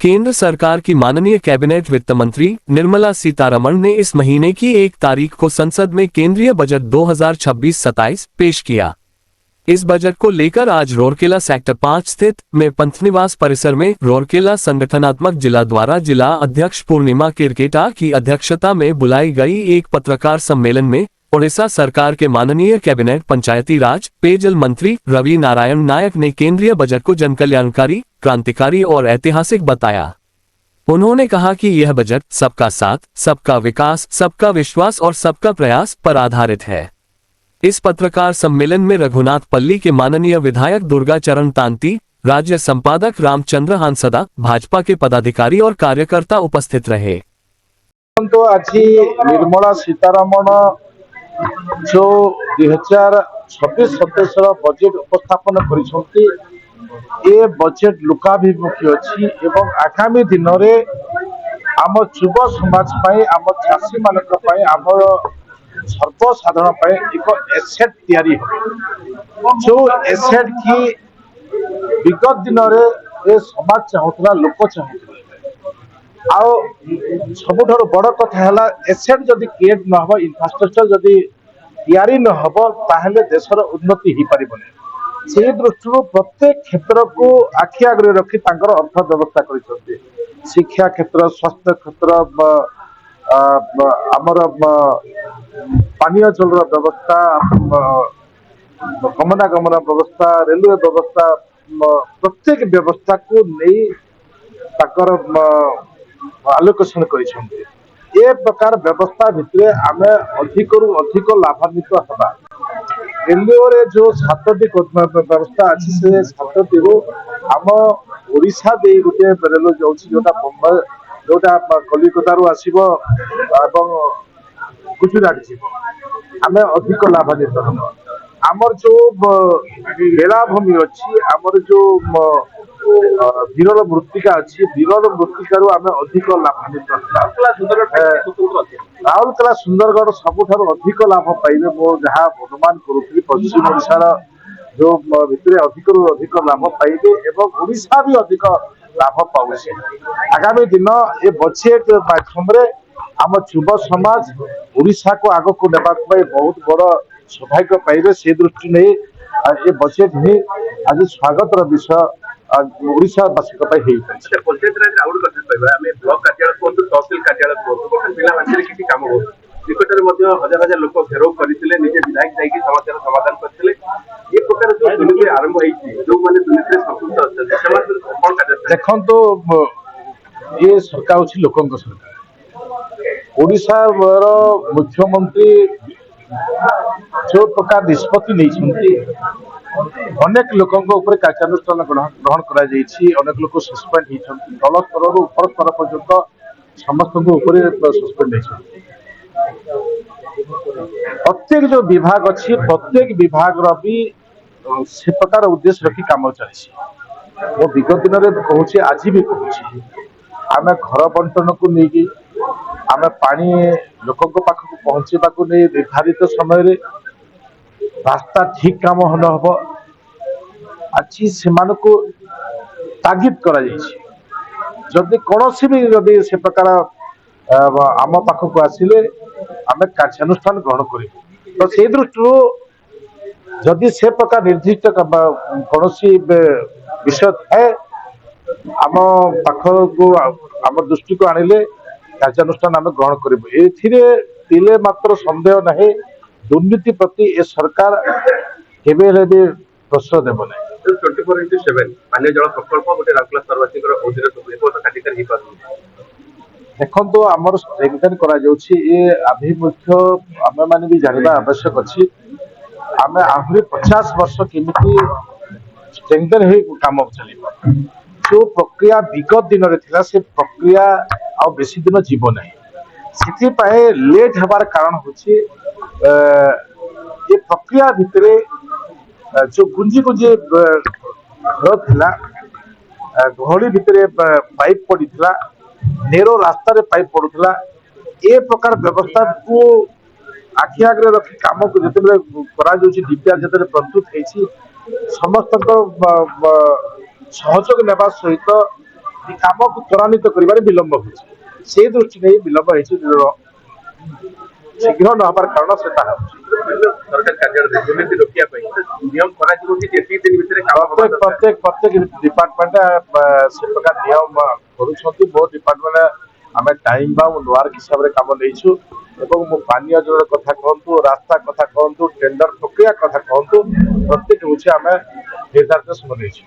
केंद्र सरकार की माननीय कैबिनेट वित्त मंत्री निर्मला सीतारमण ने इस महीने की 1 तारीख को संसद में केंद्रीय बजट 2026-27 पेश किया। इस बजट को लेकर आज रोरकेला सेक्टर 5 स्थित में पंथनिवास परिसर में रोरकेला संगठनात्मक जिला द्वारा जिला अध्यक्ष पूर्णिमा किरकेटा की अध्यक्षता में बुलाई गई एक पत्रकार सम्मेलन में उड़ीसा सरकार के माननीय कैबिनेट पंचायती राज पेयजल मंत्री रवि नारायण नायक ने केंद्रीय बजट को जनकल्याणकारी, क्रांतिकारी और ऐतिहासिक बताया। उन्होंने कहा कि यह बजट सबका साथ, सबका विकास, सबका विश्वास और सबका प्रयास पर आधारित है। इस पत्रकार सम्मेलन में रघुनाथ पल्ली के माननीय विधायक दुर्गा चरण तांती, राज्य संपादक रामचंद्र हांसदा, भाजपा के पदाधिकारी और कार्यकर्ता उपस्थित रहे। तो आज निर्मला सीतारमण जो 2026-27 बजेट उपस्थापन करिसंती ए बजेट लोकाभिमुखी अछि एवं आगामी दिन रे आम युव समाज पाई, आम चाषी मानक पाई, आम सर्वसाधारण पाई एक एसेट तैयारी जो एसेट की विगत दिन रे ए समाज चाहूला, लोक चाहूले। आओ सबुठार बड़ कथा है एसेट जदि क्रिएट न हो, इंफ्रास्ट्रक्चर जदि तैयारी न हो ताहले देशर उन्नति हो पारिबनी। से दृष्टि प्रत्येक क्षेत्र को आखि आगे रखी तांकर अर्थ व्यवस्था कर शिक्षा क्षेत्र, स्वास्थ्य क्षेत्र, आमर पानीय जल व्यवस्था, गमनागमन व्यवस्था, रेलवे व्यवस्था, प्रत्येक व्यवस्था को नहीं ताकर आलोकेशन करिसेंती। ए प्रकार व्यवस्था भितर आमे अधिक रु अधिक लाभान्वित हबा। रेलवे जो 7टी व्यवस्था अच्छी से 7टी रु आम ओडिशा दे गोटे रेल जाउछि जोटा बम्बई, जोटा कलिकता रु आसीबो एवं गुजरात जीवो, आमे अधिक लाभान्वित हबा। आमर जो बेलाभूमि अच्छी, आमर जो विरल मृत्तिका अच्छी, विरल मृत्तिकार आम अधिक लाभान्वित। राउरकेला सुंदरगढ़ सबुठार अधिक लाभ पाइबे। मो जहाँ अनुमान करुथि पश्चिम ओडिशार जो भितर अधिक रु अधिक लाभ पाइबे एवं ओडिशा भी अधिक लाभ पाउछि। आगामी दिन ए बजेट माध्यम रे आम युव समाज ओडिशा को आग को नेबा बहुत बड़ सौभाग्य पाइबे। से दृष्टि नहीं ये बजेट ही आज स्वागत विषय ओडिशावासी पंचायत राज आउट कथा कहबा आमे ब्लॉक कार्यालय को तहसील कार्यालय को गोटे पिला मानसिक किसी काम हो निकटरे मध्ये हजार हजार लोक घेराव करथिले, निजे विधायक जाइए समस्या समाधान करथिले। ये प्रकार जो दुर्नीति आरंभ होईछि, जो माने दुर्नीति संपुक्त अछन समाज कोन कार्य देखन तो ये सरकार अछि लोकन सरकार। ओडिशा रो मुख्यमंत्री जो प्रकार निष्पत्ति नहीं अनेक लोकों कार्यानुष्ठान ग्रहण करा जाइछि, अनेक लोक सस्पेंड होइछन्ति, तल स्तर ऊपर स्तर पर्यंत समस्त सस्पेंड होइछन्ति। प्रत्येक जो विभाग अच्छी प्रत्येक विभाग भी से प्रकार उद्देश्य रखी काम चलछि। वो विगत दिन में कहूँ आज भी कहूँ आम घर बंटन को लेकिन आम पानी लोकों पाखक पहुँचवा को नहीं निर्धारित समय रास्ता ठीक काम न हो आज से तागिद करा जदि कौन भी जदि से प्रकार आम पाखक आसिले आम कार्यानुष्ठान ग्रहण करूँ। तो से दृष्टि जदि से प्रकार निर्दिष्ट कौन विषय थाए आम पाख को आम दृष्टि को आनिले कार्यानुष्ठान आम ग्रहण करूँ। ए मात्र संदेह नहीं दुर्नीति प्रति ए सरकार केबे भी प्रश्रय देव ना। 24x7 पानी जल प्रकल्प गोटे राउरकेला सर्वाधिक कार्यकारी हो देखो तो आमर स्ट्रेंथन करा जाउछि। ए आभिमुख्य आमे माने भी जानवा आवश्यक अछि। आमे आहुरी 50 वर्ष केमिति स्ट्रेंथन हे काम चलिबो। जो प्रक्रिया विगत दिन रे थिला से प्रक्रिया आ बेसी दिन जीव नहीं। सिथि पाए लेट हबार कारण होछि ये प्रक्रिया भितरे जो गुंजी गुंजी थिला गहली भितरे पाइप पड़ीथिला, नेरो रास्ता रे पाइप पड़ुथिला। ए प्रकार व्यवस्था को आखि आगे रखी काम को जिते करा डीपीआर जिते प्रस्तुत होती समस्त सहयोग नेबा सहित এই কামକୁ ତ୍ୱରାନ୍ୱିତ କରିବାରେ ବିଳମ୍ବ ହେଉଛି ସେ ଦୃଷ୍ଟି ନେଇ ବିଳମ୍ବ ହେଇଛି ଶୀଘ୍ର ନ ହେବାର କାରଣ ସେଟା ହେଉଛି ବିଭିନ୍ନ ସରକାରୀ କାର୍ଯ୍ୟାଳୟ ଦୁର୍ନୀତି ରୋକିବା ପାଇଁ ନିୟମ କରାଯିବ କି ଯେତିକି ଦିନ ଭିତରେ କାମ ହବା ଦରକାର। ପ୍ରତ୍ୟେକ ଡିପାର୍ଟମେଣ୍ଟ ସେ ପ୍ରକାର ନିୟମ କରୁଛନ୍ତି ବହୁତ ଡିପାର୍ଟମେଣ୍ଟ ଆମେ ଟାଇମ ବା ୱାର୍କ ହିସାବରେ କାମ ନେଇଛୁ ଏବଂ ମୁଁ ପାନୀୟ ଜଳର କଥା କୁହନ୍ତୁ ରାସ୍ତା କଥା କୁହନ୍ତୁ ଟେଣ୍ଡର ପ୍ରକ୍ରିୟା କଥା କୁହନ୍ତୁ ପ୍ରତ୍ୟେକ ହେଉଛି ଆମେ ନିର୍ଦ୍ଧାରିତ ସମୟ ନେଇଛୁ।